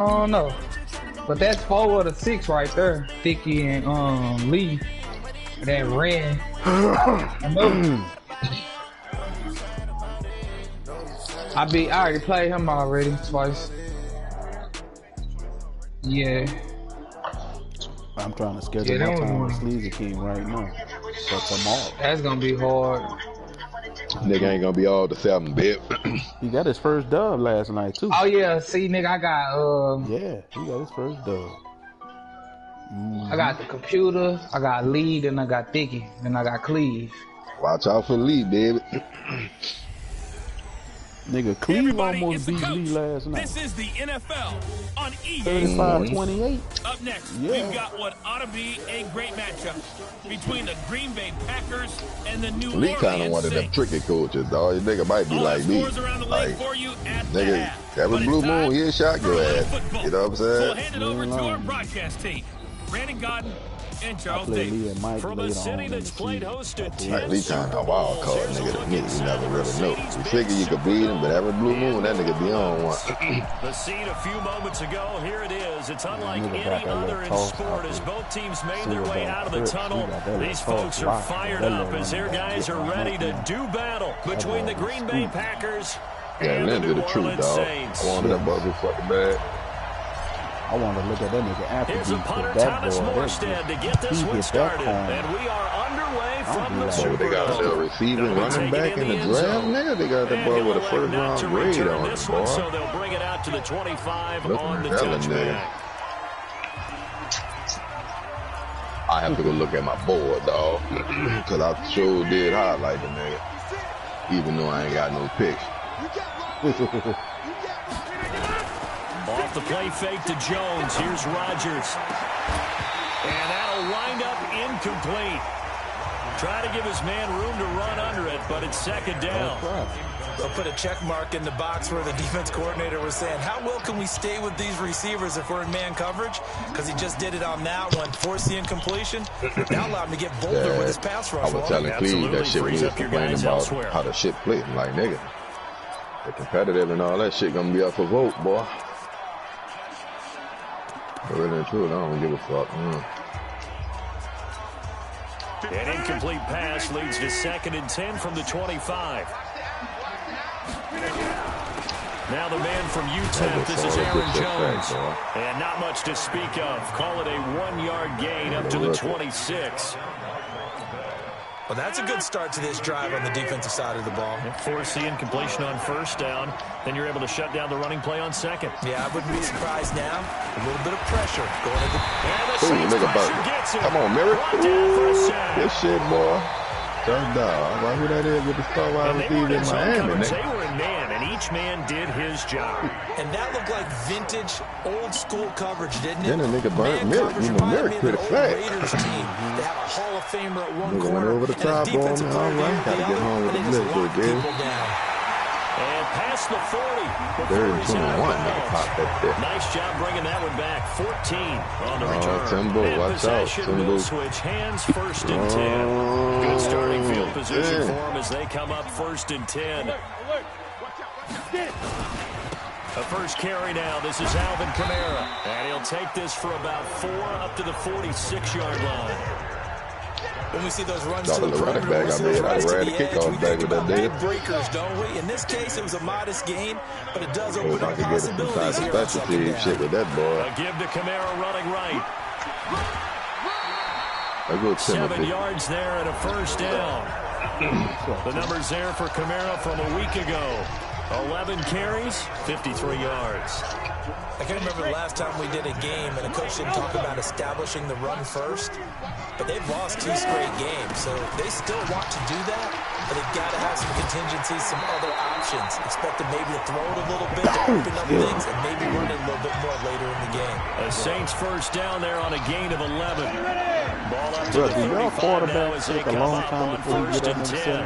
Oh no. But that's 4 of the 6 right there. Thicky and Lee. That red. I know. I already played him already twice. Yeah. I'm trying to schedule my time with Sleazy King right now. So tomorrow. That's gonna be hard. Nigga ain't gonna be all the 7 bit. He got his first dub last night too. Oh yeah, see nigga, I got yeah, he got his first dub. I got the computer, I got Lead, and I got Thicky, and I got Cleve. Watch out for Lee, baby. Nigga, Cleve almost beat Lee last night. This is the NFL on EA. 35-28. Up next, we've got what ought to be a great matchup between the Green Bay Packers and the New Orleans Saints. Lee kind of one of them tricky coaches, dog. You nigga might be like me. Like, nigga, every blue moon, he'll shot your ass. You know what I'm saying? So we'll hand it over to our broadcast team. Brandon Godden and Charles Davis. From a city that's played host to 10 Mike Lee kind of a wild card nigga to me. You never really know. You figure you could beat him, but every blue moon, that nigga be on one. The scene a few moments ago, here it is. It's unlike any other in sport as both teams made their way out of the tunnel. These folks are fired up as their guys are ready to do battle between the Green Bay Packers and the New Orleans Saints. I wanted that buzzer fucking bad. I want to look at that nigga after Here's a punter, Thomas Morstead, to get this one started. And we are underway from the Superdome. They got a receiving running back in the draft, nigga. They got that boy with a first round grade on it, boy. So they'll bring it out to the 25 on the touchback. I have to go look at my board, dog. Because I sure did highlight the nigga. Even though I ain't got no picks. Off the play fake to Jones. Here's Rodgers. And that'll wind up incomplete. Try to give his man room to run under it, but it's second down. They'll put a check mark in the box where the defense coordinator was saying, how well can we stay with these receivers if we're in man coverage? Because he just did it on that one, forced the incompletion. Now allow him to get bolder with his pass rush. I was telling Cleve that shit when he was complaining about how the shit played. I'm like, nigga, the competitive and all that shit gonna be up for vote, boy. But really and truly, I don't give a fuck. An incomplete pass leads to 2nd and 10 from the 25. Now the man from Utah, this is Aaron Jones. And not much to speak of. Call it a 1-yard gain up to the 26. Well, that's a good start to this drive on the defensive side of the ball. Force the incompletion on first down. Then you're able to shut down the running play on second. Yeah, I wouldn't be surprised now. A little bit of pressure going to the... And the Saints pressure gets him. Come on, Merrick. This shit, boy. Turn down. I like who that is with the star wide receiver in Miami. They were in man, and each man did his job. And that looked like vintage, old-school coverage, didn't it? Then a nigga burnt Merrick. You know, Merrick pretty fat. Raiders team. They have a Hall of Famer at one corner. Over the top, boy. All right, gotta get home with the blizzard, baby. And past the 40. 30-21, nigga popped that there. Nice job bringing that one back. 14 on the return. Timbo, watch out. Timbo. Switch hands, 1st and 10. Good starting field position for them as they come up 1st and 10. A first carry now. This is Alvin Kamara. And he'll take this for about 4 up to the 46-yard line. When we see those runs to the running back, I made I ran the kickoff back with that nigga. Breakers, don't we? In this case, it was a modest gain, but it does open up possibilities here. Special team shit with that boy. A give to Kamara running right. A good 7 yards there and a first down. The numbers there for Kamara from a week ago. 11 carries, 53 yards. I can't remember the last time we did a game and a coach didn't talk about establishing the run first, but they've lost 2 straight games, so they still want to do that, but they've got to have some contingencies, some other options. Expect them maybe to throw it a little bit to open up things and maybe run it a little bit more later in the game. A Saints first down there on a gain of 11. Ball up to the 35 now as they come up on 1st and 10.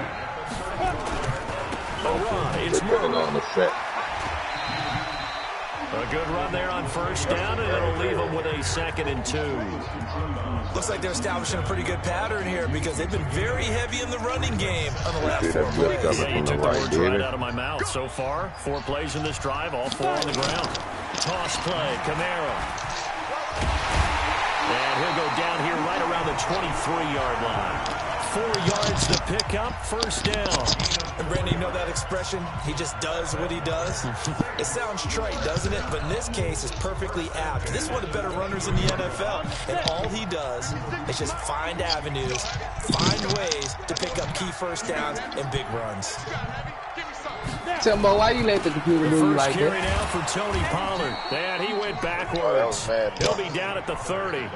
A run, it's Murray. On the set. A good run there on first down, and it'll leave them with a 2nd and 2. Looks like they're establishing a pretty good pattern here because they've been very heavy in the running game on the last 4 plays. Yeah, you took the words right out of my mouth. So far, 4 plays in this drive, all 4 on the ground. toss play. Kamara. And he'll go down here right around the 23-yard line. 4 yards to pick up, first down. And Brandon, you know that expression? He just does what he does. It sounds trite, doesn't it? But in this case, it's perfectly apt. This is one of the better runners in the NFL. And all he does is just find avenues, find ways to pick up key first downs and big runs. Timbo, why you let the computer do you like that? First carry that? now for Tony Pollard. And he went backwards. He'll be down at the 30. Boy,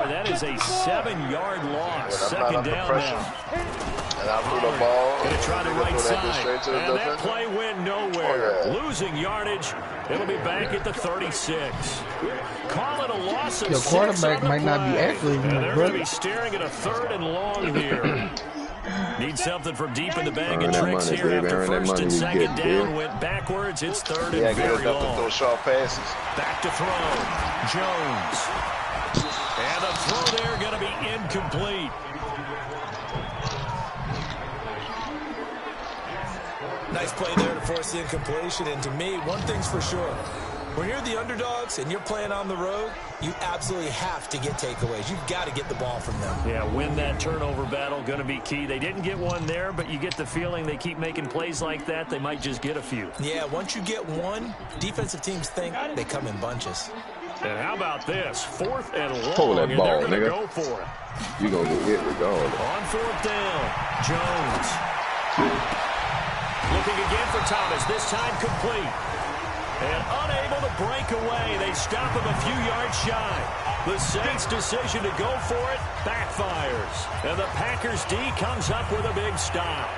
that is a 7-yard loss. Second down now. And I threw the ball. Going to try the right side. And that play went nowhere. Losing yardage. It'll be back at the 36. Call it a loss of 6 Your quarterback might not be accurate. And they're going to be staring at a 3rd and long here. Need something from deep in the bag of tricks here after first and second down. Went backwards. It's 3rd and very long. Those short passes. Back to throw. Jones. And the throw there going to be incomplete. Nice play there to force the incompletion. And to me, one thing's for sure. When you're the underdogs and you're playing on the road, you absolutely have to get takeaways. You've got to get the ball from them. Yeah, win that turnover battle, going to be key. They didn't get one there, but you get the feeling they keep making plays like that, they might just get a few. Yeah, once you get one, defensive teams think they come in bunches. And how about this? 4th and long, hold that ball, and they're going to nigga. go for it. You're going to get hit regardless. On 4th down, Jones. Looking again for Thomas, this time complete. And unable to break away. They stop him a few yards shy. The Saints' decision to go for it backfires. And the Packers D comes up with a big stop.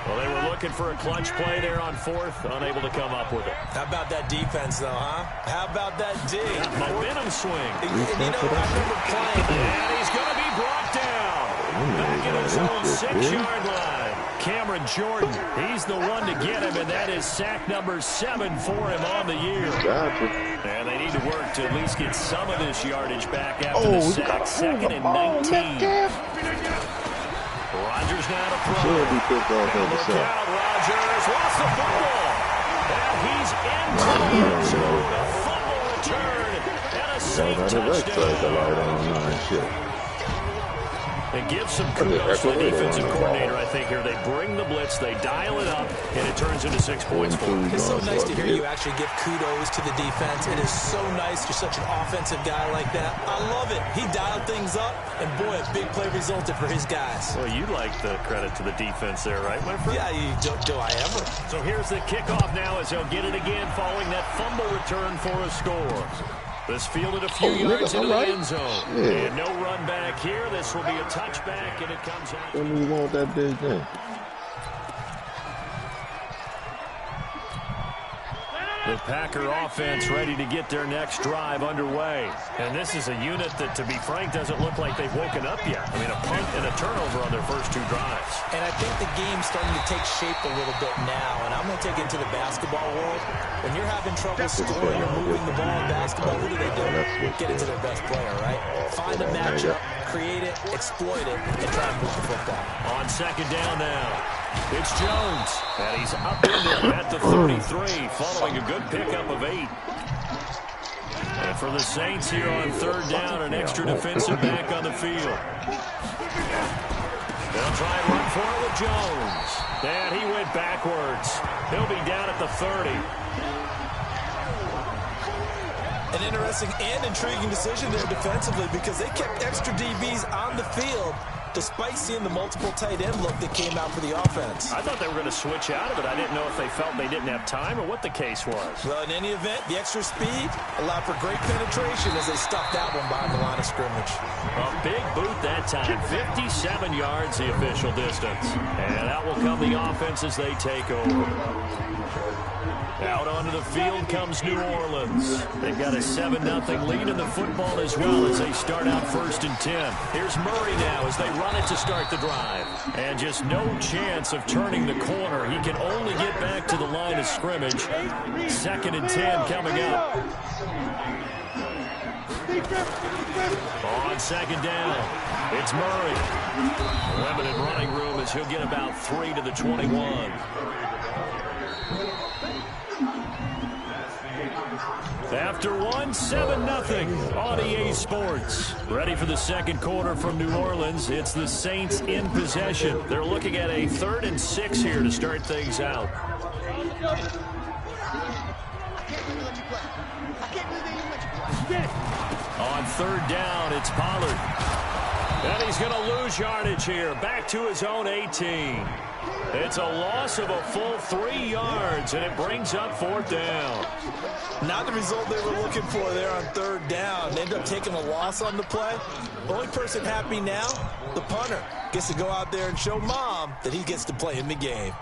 Well, they were looking for a clutch play there on 4th, unable to come up with it. How about that defense, though, huh? How about that D? Momentum swing. And you know, I remember playing. And he's going to be brought down. Back in his own 6-yard line. Cameron Jordan, he's the one to get him, and that is sack number 7 for him on the year. Gotcha. And they need to work to at least get some of this yardage back after the sack. 2nd and 19. Rodgers now to throw. Look out, Rodgers. Lost the football. And he's into the end zone. A fumble return and a safe touchdown. It gives some kudos to the defensive coordinator, I think, here. They bring the blitz, they dial it up, and it turns into 6 points for them. It's so nice to hear you actually give kudos to the defense. It is so nice you're such an offensive guy like that. I love it. He dialed things up, and boy, a big play resulted for his guys. Well, you like the credit to the defense there, right, my friend? Yeah, do I ever. So here's the kickoff now as they'll get it again following that fumble return for a score. This fielded a few yards into the end zone. Yeah. And no run back here. This will be a touchback, and it comes out. When we want that big thing. The Packer offense ready to get their next drive underway. And this is a unit that, to be frank, doesn't look like they've woken up yet. I mean, a punt and a turnover on their first 2 drives. And I think the game's starting to take shape a little bit now. And I'm going to take it to the basketball world. When you're having trouble scoring or moving the ball in basketball, what do? Get it to their best player, right? Find a matchup, create it, exploit it, and try and move the football. On 2nd down now, it's Jones. And he's up in there at the 33, following a good pickup of 8. And for the Saints here on 3rd down, an extra defensive back on the field. They'll try and run for it with Jones. And he went backwards. He'll be down at the 30. An interesting and intriguing decision there defensively because they kept extra DBs on the field despite seeing the multiple tight end look that came out for the offense. I thought they were going to switch out of it. I didn't know if they felt they didn't have time or what the case was. Well, in any event, the extra speed allowed for great penetration as they stuffed that one behind the line of scrimmage. A big boot that time. 57 yards the official distance. And out will come the offense as they take over. Out onto the field comes New Orleans. They've got a 7-0 lead in the football as well as they start out 1st and 10. Here's Murray now as they run it to start the drive. And just no chance of turning the corner. He can only get back to the line of scrimmage. 2nd and 10 coming up. On 2nd down, it's Murray. Limited running room as he'll get about 3 to the 21. After one, 7-0 on EA Sports. Ready for the second quarter from New Orleans. It's the Saints in possession. They're looking at a 3rd and 6 here to start things out. On 3rd down, it's Pollard. And he's going to lose yardage here. Back to his own 18. It's a loss of a full 3 yards, and it brings up 4th down. Not the result they were looking for there on 3rd down. They end up taking a loss on the play. The only person happy now, the punter, gets to go out there and show Mom that he gets to play in the game.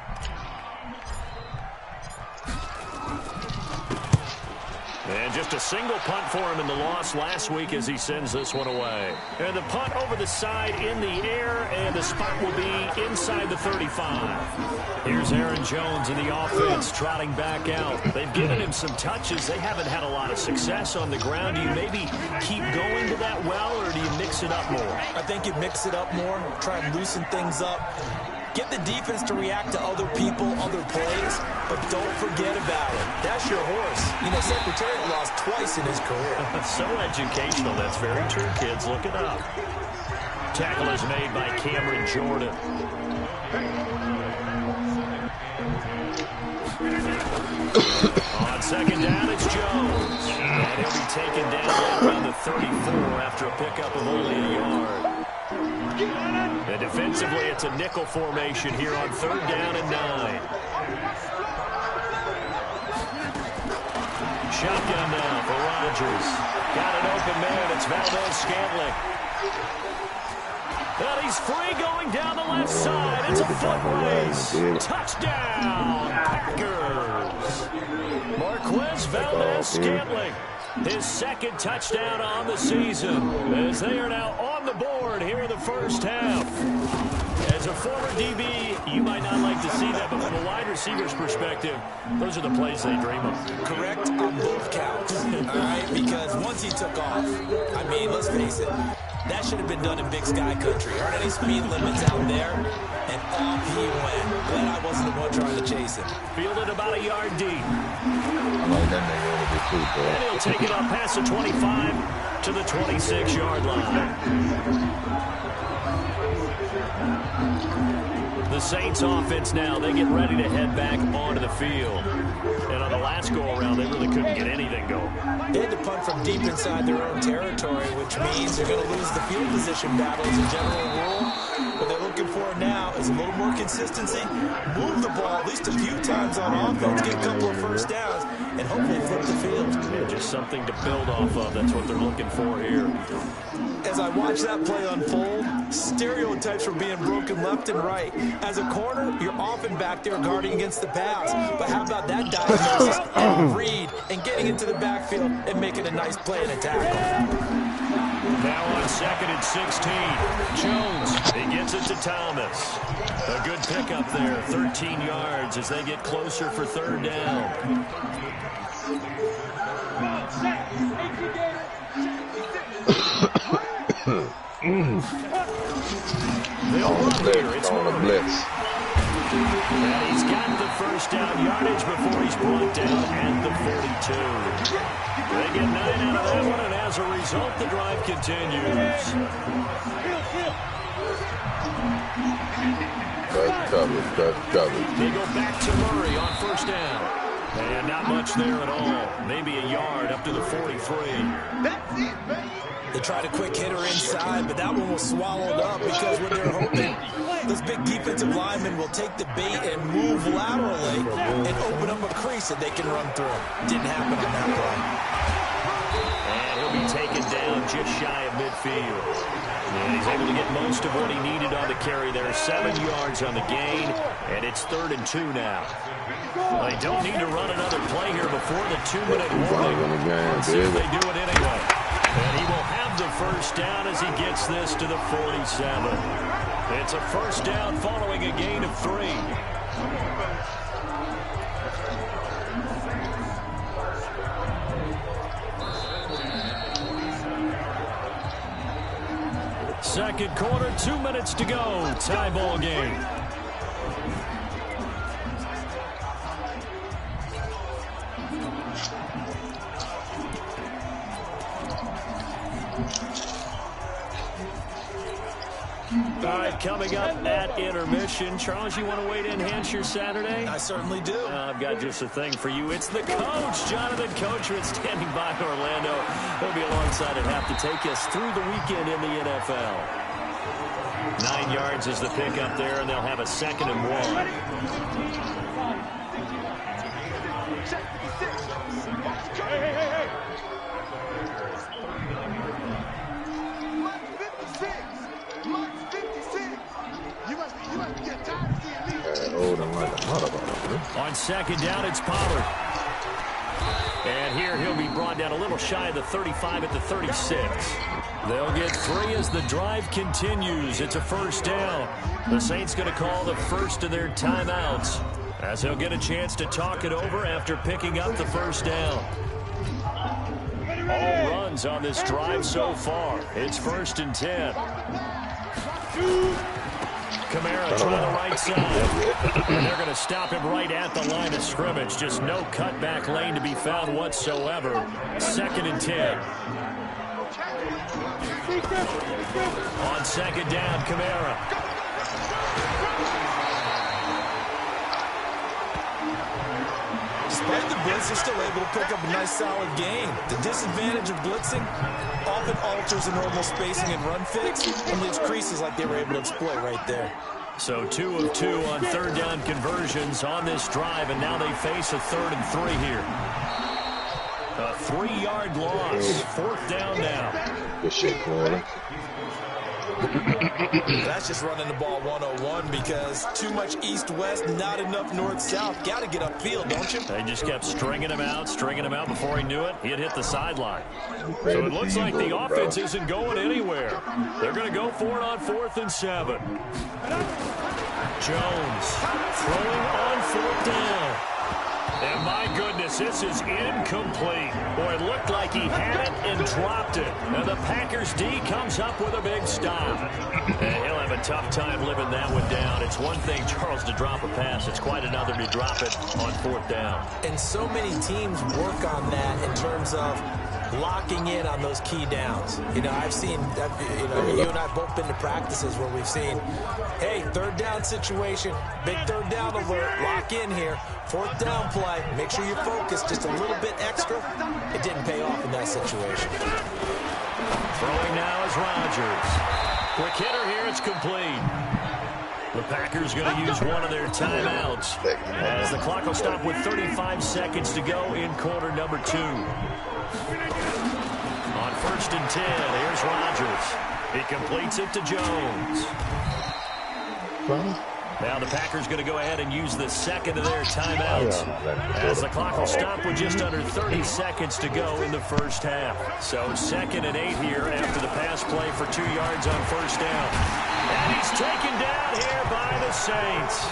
And just a single punt for him in the loss last week as he sends this one away. And the punt over the side in the air, and the spot will be inside the 35. Here's Aaron Jones in the offense trotting back out. They've given him some touches. They haven't had a lot of success on the ground. Do you maybe keep going to that well, or do you mix it up more? I think you mix it up more, try and loosen things up. Get the defense to react to other people, other plays, but don't forget about it. That's your horse. You know, Secretariat lost twice in his career. So educational. That's very true, kids. Look it up. Tackle is made by Cameron Jordan. On 2nd down, it's Jones. And he'll be taken down right around the 34 after a pickup of only a yard. And defensively, it's a nickel formation here on 3rd down and 9. Shotgun now for Rodgers. Got an open man. It's Valdez-Scantling. And he's free going down the left side. It's a foot race. Touchdown, Packers. Marquez Valdez-Scantling. His 2nd touchdown on the season as they are now on the board here in the first half. As a former DB, you might not like to see that, but from a wide receiver's perspective, those are the plays they dream of. Correct on both counts, all right? Because once he took off, I mean, let's face it, that should have been done in Big Sky country. Aren't any speed limits out there? And off he went. Glad I wasn't the one trying to chase him. Fielded about a yard deep. I like that nigga over there too, bro. And he'll take it up past the 25 to the 26-yard line. The Saints offense now, they get ready to head back onto the field. And on the last go-around, they really couldn't get anything going. They had to punt from deep inside their own territory, which means they're going to lose the field position battle as a general rule. What they're looking for now is a little more consistency, move the ball at least a few times on offense, get a couple of first downs, and hopefully flip the field. Yeah, just something to build off of. That's what they're looking for here. As I watch that play unfold, stereotypes were being broken left and right. As a corner, you're often back there guarding against the pass. But how about that diagnosis and read and getting into the backfield and making a nice play and a tackle? Now on 2nd and 16, Jones, he gets it to Thomas. A good pickup there, 13 yards as they get closer for 3rd down. They'll run here. It's on a blitz. And he's got the first down yardage before he's brought down at the 42. They get 9 out of that one, and as a result, the drive continues. That's covered. They go back to Murray on 1st down. And not much there at all. Maybe a yard up to the 43. That's it, man. They tried a quick hitter inside, but that one was swallowed up because when they're hoping those big defensive linemen will take the bait and move laterally and open up a crease that they can run through. Didn't happen on that play. And he'll be taken down just shy of midfield. And he's able to get most of what he needed on the carry there. 7 yards on the gain, and it's 3rd and 2 now. They don't need to run another play here before the 2-minute warning. Let's see if they do it anyway. And he will have the first down as he gets this to the 47. It's a first down following a gain of 3. Second quarter, 2 minutes to go. Tie ball game. All right, coming up at intermission. Charles, you want to wait to enhance your Saturday? I certainly do. I've got just a thing for you. It's the coach, Jonathan Coachman, standing by Orlando. He'll be alongside at half to take us through the weekend in the NFL. 9 yards is the pick up there, and they'll have a 2nd and 1. On 2nd down, it's Pollard. And here he'll be brought down a little shy of the 35 at the 36. They'll get 3 as the drive continues. It's a 1st down. The Saints going to call the first of their timeouts as he'll get a chance to talk it over after picking up the 1st down. All runs on this drive so far. It's 1st and 10. Kamara trying the right side. And they're going to stop him right at the line of scrimmage. Just no cutback lane to be found whatsoever. 2nd and 10. On 2nd down, Kamara. Despite the blitz, they're still able to pick up a nice solid gain. The disadvantage of blitzing often alters the normal spacing and run fits and leaves creases like they were able to exploit right there. So 2 of 2 on 3rd down conversions on this drive, and now they face a 3rd and 3 here. A 3-yard loss. 4th down now. Good shit, boy. That's just running the ball 101 because too much east-west, not enough north-south. Got to get upfield, don't you? They just kept stringing him out before he knew it. He had hit the sideline. So it looks like the offense isn't going anywhere. They're going to go for it on 4th and 7. Jones throwing on 4th down. And my goodness, this is incomplete. Boy, it looked like he had it and dropped it. And the Packers D comes up with a big stop. And he'll have a tough time living that one down. It's one thing, Charles, to drop a pass. It's quite another to drop it on 4th down. And so many teams work on that in terms of locking in on those key downs. You know, I've seen, you and I have both been to practices where we've seen, hey, 3rd down situation, big 3rd down alert, lock in here, 4th down play, make sure you're focused just a little bit extra. It didn't pay off in that situation. Throwing now is Rodgers. Quick hitter here, it's complete. The Packers going to use one of their timeouts as the clock will stop with 35 seconds to go in quarter number 2. On 1st and 10, here's Rodgers. He completes it to Jones. Now the Packers going to go ahead and use the 2nd of their timeouts as the clock will stop with just under 30 seconds to go in the 1st half. So 2nd and 8 here after the pass play for 2 yards on 1st down. And he's taken down here by the Saints.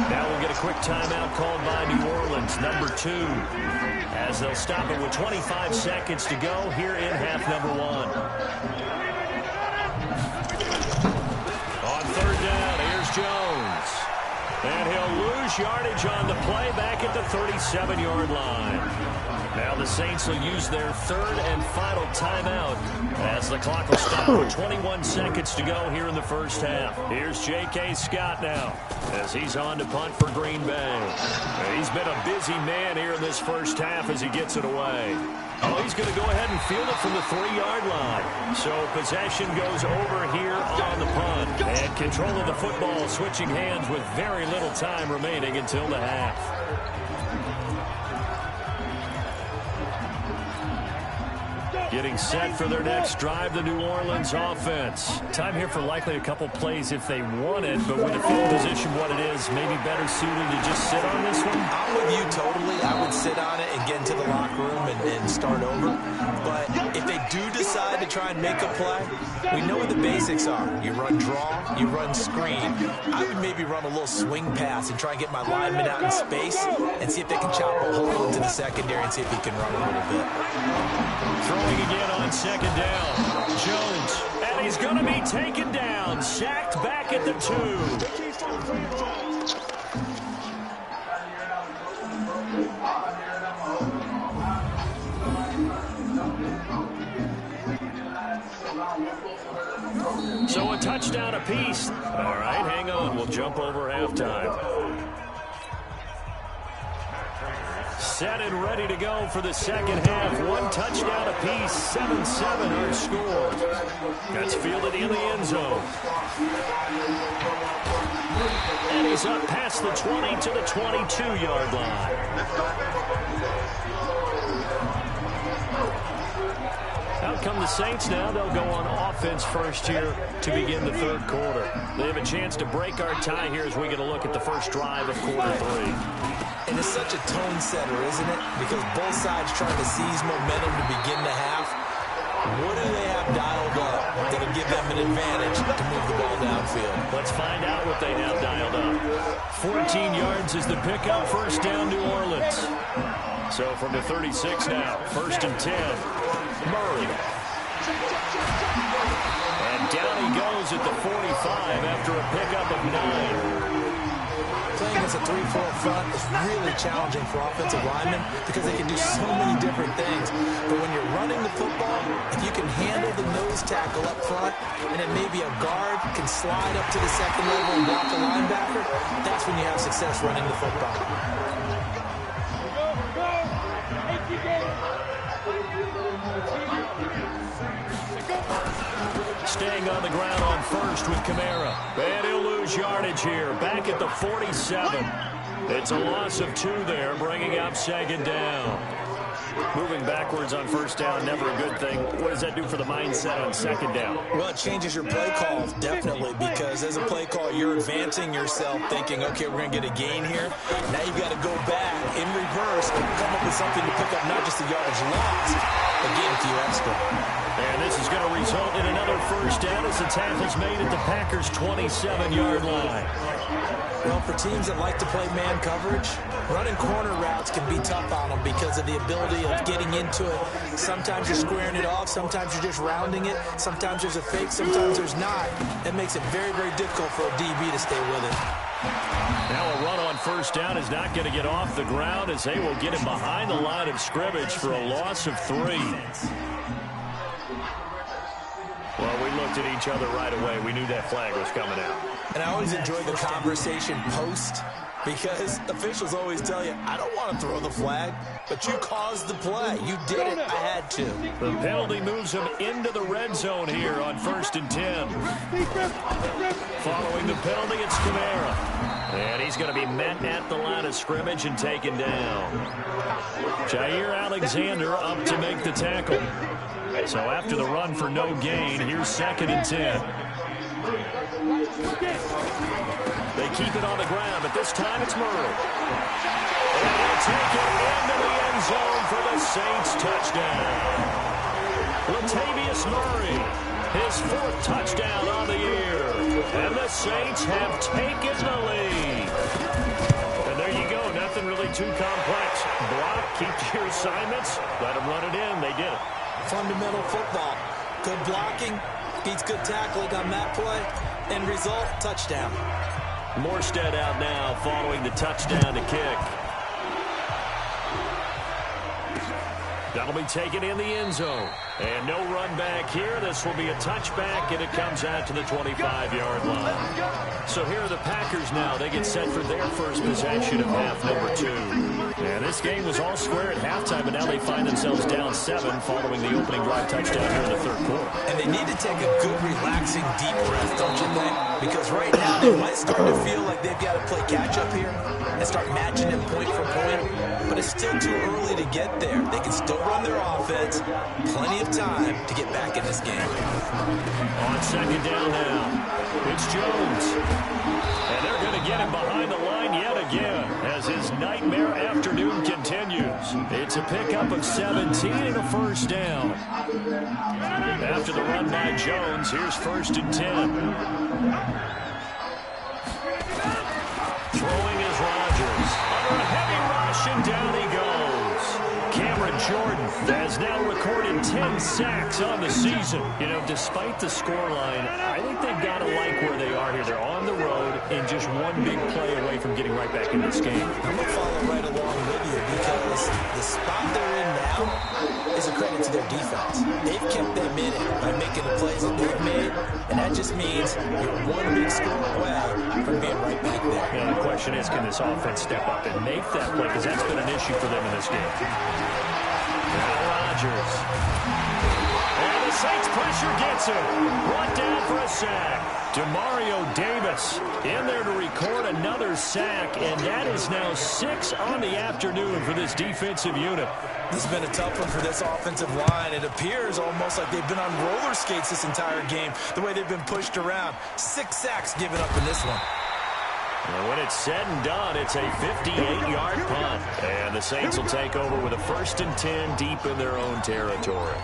Now we'll get a quick timeout called by New Orleans, number 2, as they'll stop it with 25 seconds to go here in half number 1. On 3rd down, here's Jones. And he'll lose yardage on the play back at the 37-yard line. Now the Saints will use their 3rd and final timeout as the clock will stop with 21 seconds to go here in the 1st half. Here's J.K. Scott now as he's on to punt for Green Bay. He's been a busy man here in this 1st half as he gets it away. Oh, he's going to go ahead and field it from the 3-yard line. So possession goes over here on the punt. And control of the football switching hands with very little time remaining until the half. Getting set for their next drive, the New Orleans offense. Time here for likely a couple plays if they want it, but with the field position what it is, maybe better suited to just sit on this one? I'm with you totally. I would sit on it and get into the locker room and start over. But if they do decide to try and make a play, we know what the basics are. You run draw, you run screen. I would maybe run a little swing pass and try and get my lineman out in space and see if they can chop a hole into the secondary and see if he can run a little bit. Throwing again on 2nd down. Jones, and he's going to be taken down. Sacked back at the 2. So a touchdown apiece. All right, hang on. We'll jump over halftime. Set and ready to go for the second half. One touchdown apiece, 7-7 our score. That's fielded in the end zone. And he's up past the 20 to the 22-yard line. Out come the Saints now. They'll go on offense first here to begin the third quarter. They have a chance to break our tie here as we get a look at the first drive of quarter 3. And it's such a tone setter, isn't it? Because both sides trying to seize momentum to begin the half. What do they have dialed up that'll give them an advantage to move the ball downfield? Let's find out what they have dialed up. 14 yards is the pickup, first down New Orleans. So from the 36 now, first and 10. Murray. And down he goes at the 45 after a pickup of 9. Playing against a 3-4 front is really challenging for offensive linemen because they can do so many different things. But when you're running the football, if you can handle the nose tackle up front, and then maybe a guard can slide up to the second level and block a linebacker, that's when you have success running the football. Staying on the ground on first with Kamara. And he'll lose yardage here. Back at the 47. It's a loss of 2 there, bringing up second down. Moving backwards on first down, never a good thing. What does that do for the mindset on second down? Well, it changes your play call, definitely, because as a play call, you're advancing yourself thinking, okay, we're going to get a gain here. Now you've got to go back in reverse and come up with something to pick up not just the yardage lost, but gain a few extra. And this is going to result in another first down as the tackle's made at the Packers' 27-yard line. Well, for teams that like to play man coverage, running corner routes can be tough on them because of the ability of getting into it. Sometimes you're squaring it off. Sometimes you're just rounding it. Sometimes there's a fake. Sometimes there's not. It makes it very, very difficult for a DB to stay with it. Now a run on first down is not going to get off the ground as they will get him behind the line of scrimmage for a loss of 3. Well, we looked at each other right away. We knew that flag was coming out. And I always enjoy the conversation post because officials always tell you, I don't want to throw the flag, but you caused the play. You did it. I had to. The penalty moves him into the red zone here on first and 10. Following the penalty, it's Kamara. And he's going to be met at the line of scrimmage and taken down. Jair Alexander up to make the tackle. So after the run for no gain, here's second and 10. They keep it on the ground, but this time it's Murray. And he'll take it into the end zone for the Saints touchdown. Latavius Murray, his 4th touchdown on the year. And the Saints have taken the lead. And there you go, nothing really too complex. Block, keep your assignments, let them run it in. They did it. Fundamental football. Good blocking, beats good tackling on that play. End result, touchdown. Morstead out now following the touchdown to kick. That'll be taken in the end zone. And no run back here. This will be a touchback, and it comes out to the 25-yard line. So here are the Packers now. They get set for their first possession of half number 2. And this game was all square at halftime, but now they find themselves down 7 following the opening drive touchdown here in the third quarter. And they need to take a good, relaxing, deep breath, don't you think? Because right now they might start to feel like they've got to play catch-up here and start matching them point for point. But it's still too early to get there. They can still run their offense. Plenty of time to get back in this game. On second down now, it's Jones. And they're going to get him behind the line yet again as his nightmare afternoon continues. It's a pickup of 17 and a first down. After the run by Jones, here's first and 10. Throwing is Rodgers. Under a heavy rush, and down he goes. Cameron Jordan has now recorded 10 sacks on the season. You know, despite the scoreline, I think they've got to like where they are here. They're on the road and just one big play away from getting right back in this game. I'm going to follow right along with you because the spot they're in now is a credit to their defense. They've kept them in it by making the plays that they've made, And that just means you're one big score away from being right back there. Yeah, the question is, can this offense step up and make that play? Because that's been an issue for them in this game. Now Rodgers. And the Saints pressure gets him. Brought down for a sack. Demario Davis in there to record another sack, and that is now 6 on the afternoon for this defensive unit. This has been a tough one for this offensive line. It appears almost like they've been on roller skates this entire game, the way they've been pushed around. 6 sacks given up in this one. And when it's said and done, it's a 58-yard punt. And the Saints will take over with a 1st and 10 deep in their own territory.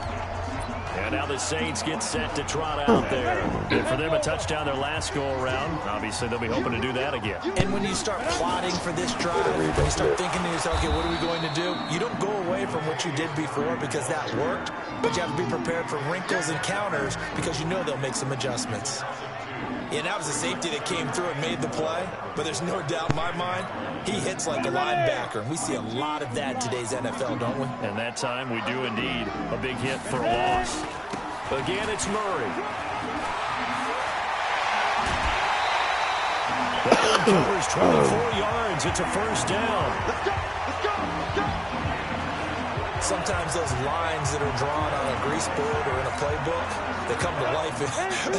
And now the Saints get set to trot out there. And for them, a touchdown their last go-around. Obviously, they'll be hoping to do that again. And when you start plotting for this drive, when you start thinking to yourself, okay, what are we going to do? You don't go away from what you did before because that worked, but you have to be prepared for wrinkles and counters because you know they'll make some adjustments. Yeah, that was a safety that came through and made the play, but there's no doubt in my mind, he hits like a linebacker, and we see a lot of that in today's NFL, don't we? And that time we do indeed. A big hit for a loss. Again, it's Murray. That one covers 24 yards. It's a 1st down. Sometimes those lines that are drawn on a grease board or in a playbook, they come to life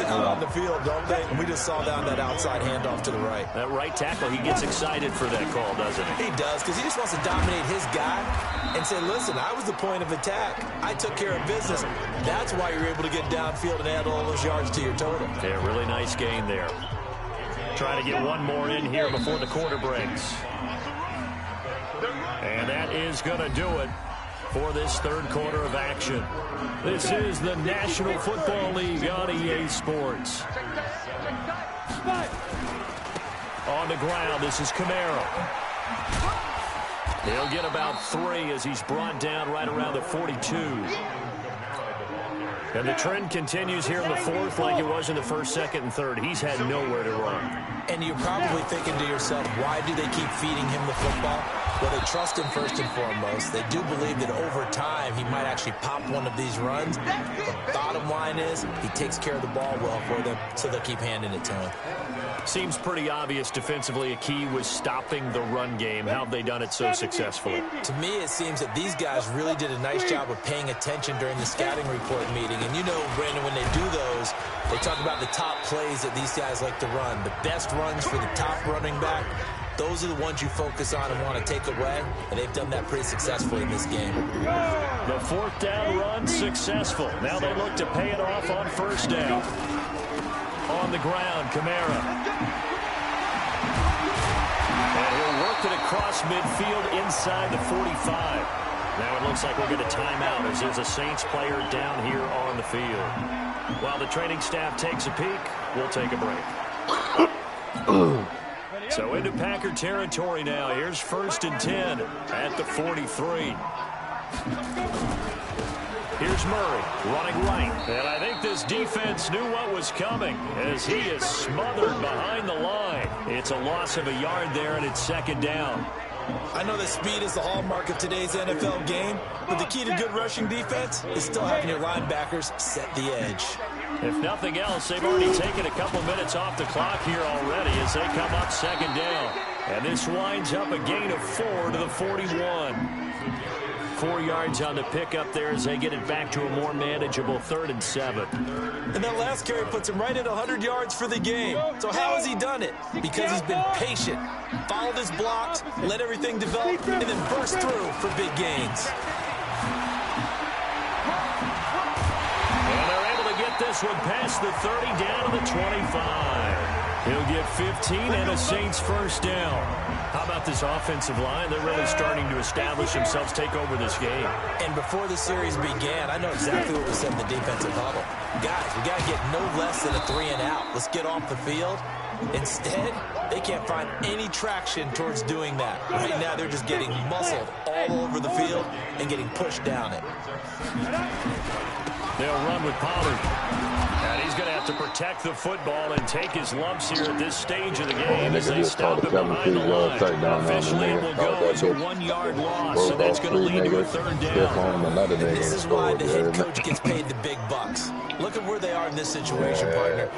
out on the field, don't they? And we just saw down that outside handoff to the right. That right tackle, he gets excited for that call, doesn't he? He does, because he just wants to dominate his guy and say, listen, I was the point of attack. I took care of business. That's why you're able to get downfield and add all those yards to your total. Yeah, really nice gain there. Trying to get one more in here before the quarter breaks. And that is going to do it for this 3rd quarter of action. This is the National Football League on EA Sports. On the ground, this is Kamara. He'll get about 3 as he's brought down right around the 42. And the trend continues here in the 4th like it was in the 1st, 2nd, and 3rd. He's had nowhere to run. And you're probably thinking to yourself, why do they keep feeding him the football? Well, they trust him first and foremost. They do believe that over time he might actually pop one of these runs. The bottom line is he takes care of the ball well for them, so they'll keep handing it to him. Seems pretty obvious defensively a key was stopping the run game. How have they done it so successfully? To me, it seems that these guys really did a nice job of paying attention during the scouting report meeting. And you know, Brandon, when they do those, they talk about the top plays that these guys like to run. The best runs for the top running back, those are the ones you focus on and want to take away. And they've done that pretty successfully in this game. The 4th down run successful. Now they look to pay it off on 1st down. On the ground, Kamara. And he'll work it across midfield inside the 45. Now it looks like we'll get a timeout as there's a Saints player down here on the field. While the training staff takes a peek, we'll take a break. So into Packer territory now. Here's 1st and 10 at the 43. Here's Murray running right. And I think this defense knew what was coming as he is smothered behind the line. It's a loss of a yard there, and it's 2nd down. I know that speed is the hallmark of today's NFL game, but the key to good rushing defense is still having your linebackers set the edge. If nothing else, they've already taken a couple minutes off the clock here already as they come up 2nd down. And this winds up a gain of 4 to the 41. 4 yards on the pickup there as they get it back to a more manageable 3rd and 7. And that last carry puts him right at 100 yards for the game. So how has he done it? Because he's been patient, followed his blocks, let everything develop, and then burst through for big gains. And they're able to get this one past the 30 down to the 25. He'll get 15 and a Saints 1st down. How about this offensive line? They're really starting to establish themselves, take over this game. And before the series began, I know exactly what we said in the defensive huddle. Guys, we got to get no less than a 3 and out. Let's get off the field. Instead, they can't find any traction towards doing that. Right now, they're just getting muscled all over the field and getting pushed down it. They'll run with Pollard. And he's going to have to protect the football and take his lumps here at this stage of the game as they stop him behind the line. Officially, it will go as a 1-yard loss, so that's going to lead to a third down. And this is why the head coach gets paid the big bucks. Look at where they are in this situation, partner.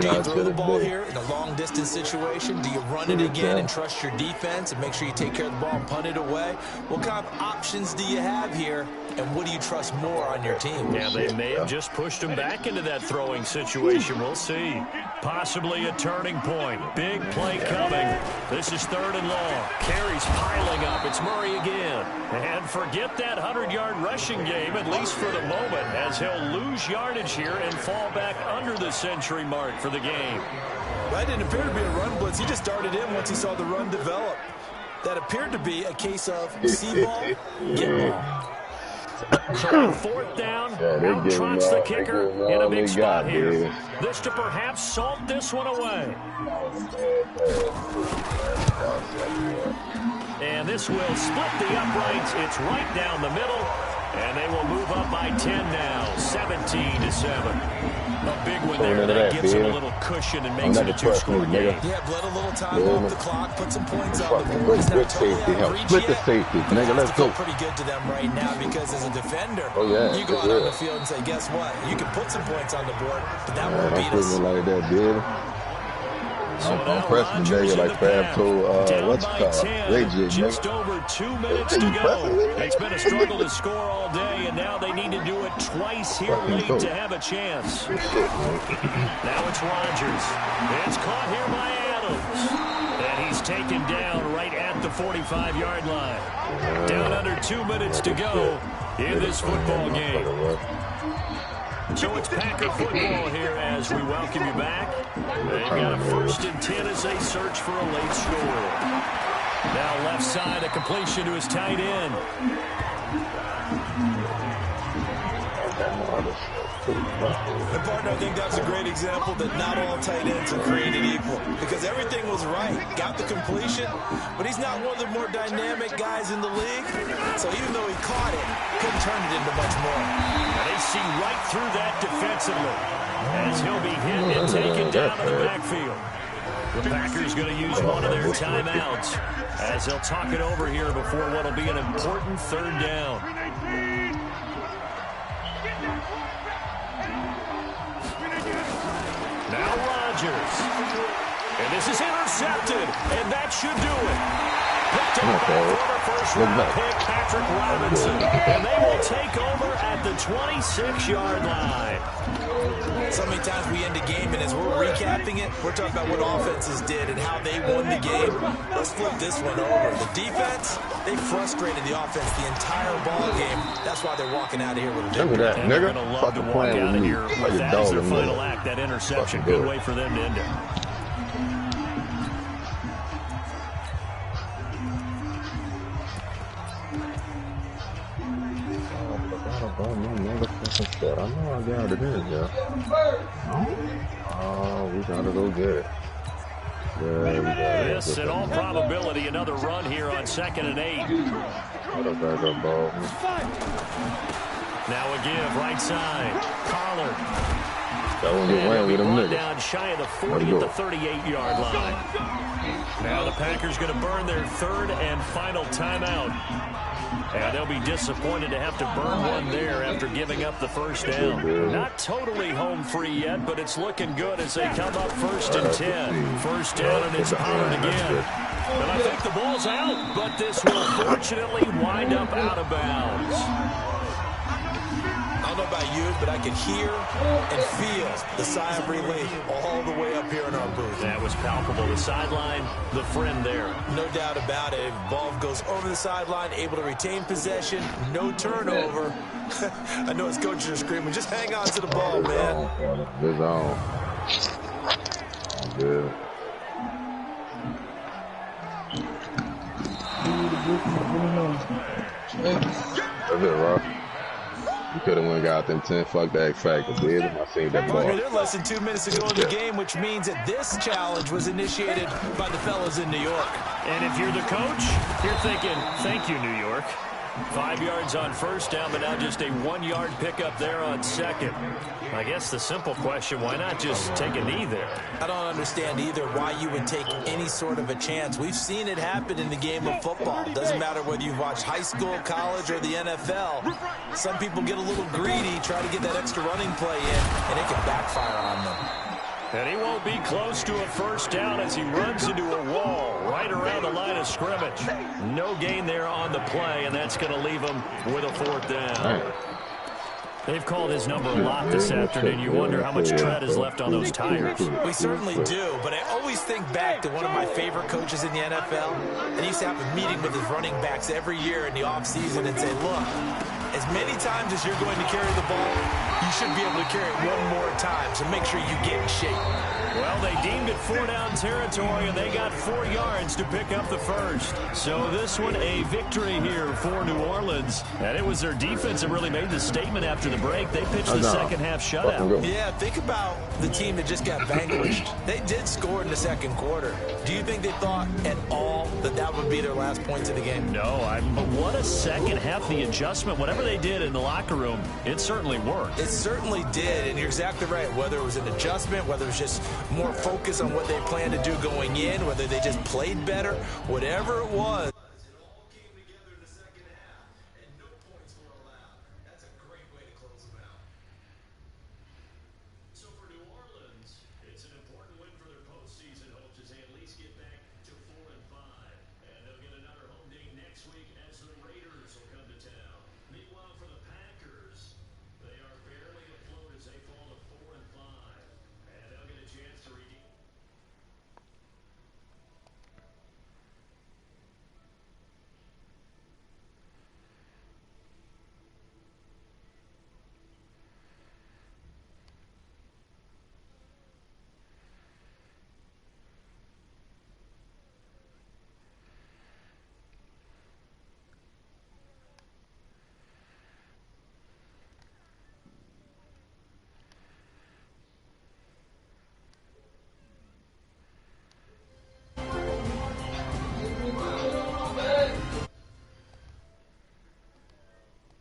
Do you throw the ball here in a long-distance situation? Do you run it again and trust your defense and make sure you take care of the ball and punt it away? What kind of options do you have here, and what do you trust more on your team? Yeah, they may have just pushed him back into that throwing situation. We'll see. Possibly a turning point. Big play coming. This is 3rd and long. Carries piling up. It's Murray again. And forget that 100-yard rushing game, at least for the moment, as he'll lose yardage here and fall back under the century mark for the game. That didn't appear to be a run blitz. He just started in once he saw the run develop. That appeared to be a case of see ball, get ball. So 4th down, out trots the kicker in a big spot here. This to perhaps salt this one away. And this will split the uprights. It's right down the middle. And they will move up by 10 now, 17-7. A big one there. That gives them a little cushion and makes it a 2-score game. Yeah, bled a little time off the clock, put some points on the board. Good safety help. Split the safety. Nigga, let's go. Pretty good to them right now because as a defender, you go out on the field and say, guess what? You can put some points on the board, but that won't beat us. Like that, dude. I'm pressing today like Fab told, what's it called? Reggie, just over 2 minutes to go. It's been a struggle to score all day, and now they need to do it twice here late to have a chance. Now it's Rodgers. It's caught here by Adams. And he's taken down right at the 45-yard line. Down under 2 minutes to go in this football game. So it's Packer football here as we welcome you back. They've got a 1st and 10 as they search for a late score. Now left side, a completion to his tight end. And partner, I think that's a great example that not all tight ends are created equal because everything was right. Got the completion, but he's not one of the more dynamic guys in the league. So even though he caught it, couldn't turn it into much more. Now they see right through that defensively as he'll be hit and taken down to the backfield. The Packers going to use one of their timeouts as they'll talk it over here before what will be an important 3rd down. Now Rodgers. And this is intercepted. And that should do it. Picked up by former first-round pick Patrick Robinson. And they will take over at the 26-yard line. So many times we end a game, and as we're recapping it, we're talking about what offenses did and how they won the game. Let's flip this one over. The defense, they frustrated the offense the entire ball game. That's why they're walking out of here with a victory. Look at that, nigga. They're going to love to walk out of here with that as their final act, that interception. Good way for them to end it. I know I got it in, yeah. Oh, we gotta go get it. This, in all probability, another run here on 2nd and 8. Now a give, right side. Pollard. Run down shy of the 40 at the 38-yard line. Now the Packers going to burn their 3rd and final timeout. And they'll be disappointed to have to burn one there after giving up the 1st down. Not totally home free yet, but it's looking good as they come up 1st and 10. 1st down, and it's Pollard again. And I think the ball's out, but this will fortunately wind up out of bounds. I don't know about you, but I could hear and feel the sigh of relief all the way up here in our booth. That was palpable. The sideline, the friend there. No doubt about it. Ball goes over the sideline, able to retain possession, no turnover. I know his coaches are screaming, just hang on to the ball, man. It's on. Good. That's it, Rob. You could have went and got them 10. Fuck that factor, dude. I seen that ball. They're less than 2 minutes to go in the game, which means that this challenge was initiated by the fellas in New York. And if you're the coach, you're thinking, thank you, New York. 5 yards on first down, but now just a 1-yard pickup there on second. I guess the simple question, why not just take a knee there? I don't understand either why you would take any sort of a chance. We've seen it happen in the game of football. It doesn't matter whether you've watched high school, college, or the NFL. Some people get a little greedy, try to get that extra running play in, and it can backfire on them. And he won't be close to a first down as he runs into a wall right around the line of scrimmage. No gain there on the play, and that's going to leave him with a 4th down. They've called his number a lot this afternoon. You wonder how much tread is left on those tires. We certainly do, but I always think back to one of my favorite coaches in the NFL, and he used to have a meeting with his running backs every year in the offseason and say, look, as many times as you're going to carry the ball, you should be able to carry it one more time, so make sure you get in shape. Well, they deemed it 4-down territory, and they got 4 yards to pick up the first. So this one, a victory here for New Orleans. And it was their defense that really made the statement after the break. They pitched the second half shutout. Yeah, think about the team that just got vanquished. They did score in the second quarter. Do you think they thought at all that that would be their last points of the game? No, but what a second half. The adjustment, whatever they did in the locker room, it certainly worked. It certainly did, and you're exactly right. Whether it was an adjustment, whether it was just more focus on what they planned to do going in, whether they just played better, whatever it was.